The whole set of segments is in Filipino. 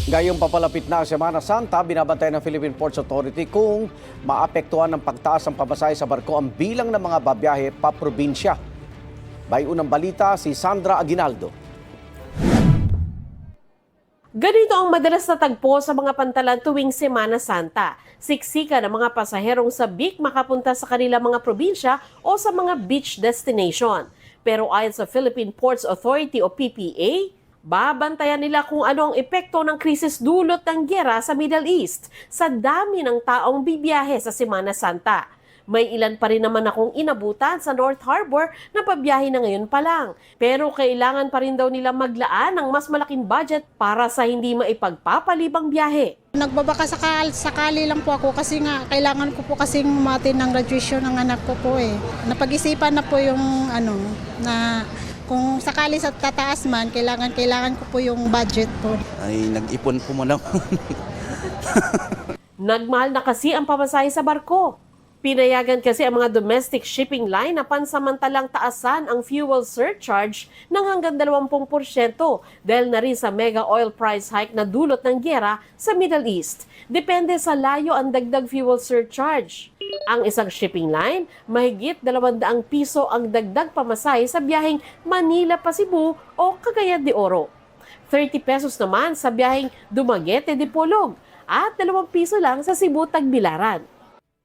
Ngayong papalapit na ang Semana Santa, binabantayan ng Philippine Ports Authority kung maapektuhan ng pagtaas ng pamasahe sa barko ang bilang ng mga babiyahe pa probinsya. May unang balita si Sandra Aguinaldo. Ganito ang madalas na tagpo sa mga pantalan tuwing Semana Santa. Siksika ng mga pasaherong sabik makapunta sa kanilang mga probinsya o sa mga beach destination. Pero ayon sa Philippine Ports Authority o PPA, babantayan nila kung ano ang epekto ng krisis dulot ng giyera sa Middle East sa dami ng taong bibiyahe sa Semana Santa. May ilan pa rin naman akong inabutan sa North Harbor na pabiyahe na ngayon pa lang. Pero kailangan pa rin daw nila maglaan ng mas malaking budget para sa hindi maipagpapalibang biyahe. Nagbabaka sakali lang po ako kasi nga kailangan ko po kasing umatin ng graduation ng anak ko po eh. Napag-isipan na po yung na kung sakali sa tataas man, kailangan ko po yung budget po. Ay, nag-ipon po muna. Nagmahal na kasi ang pamasahe sa barko. Pinayagan kasi ang mga domestic shipping line na pansamantalang taasan ang fuel surcharge ng hanggang 20% dahil na rin sa mega oil price hike na dulot ng giyera sa Middle East. Depende sa layo ang dagdag fuel surcharge. Ang isang shipping line, mahigit 200 piso ang dagdag pamasahe sa biyaheng Manila pa Cebu o Cagayan de Oro. 30 pesos naman sa biyaheng Dumaguete de Polog at 2 piso lang sa Cebu Tagbilaran.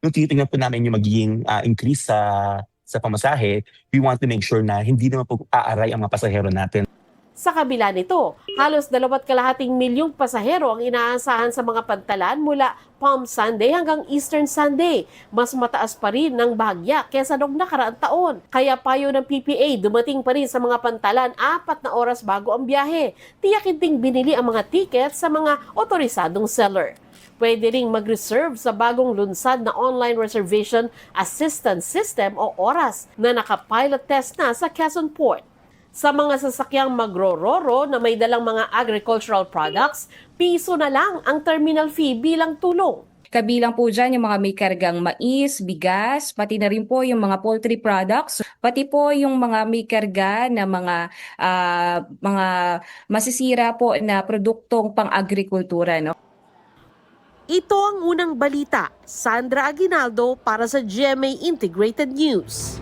Nung tinitingnan po namin yung magiging increase sa pamasahe, we want to make sure na hindi naman po aaray ang mga pasahero natin. Sa kabila nito, halos 2.2 milyong pasahero ang inaasahan sa mga pantalan mula Palm Sunday hanggang Eastern Sunday. Mas mataas pa rin ng bahagya kesa noong nakaraang taon. Kaya payo ng PPA, dumating pa rin sa mga pantalan 4 na oras bago ang biyahe. Tiyakin ding binili ang mga ticket sa mga otorisadong seller. Pwede ring mag-reserve sa bagong lunsad na online reservation assistance system o ORAS na nakapilot test na sa Quezon Port. Sa mga sasakyang magro-roro na may dalang mga agricultural products, piso na lang ang terminal fee bilang tulong. Kabilang po dyan yung mga may kargang mais, bigas, pati na rin po yung mga poultry products, pati po yung mga may karga na mga masisira po na produktong pang-agrikultura. No? Ito ang unang balita. Sandra Aguinaldo para sa GMA Integrated News.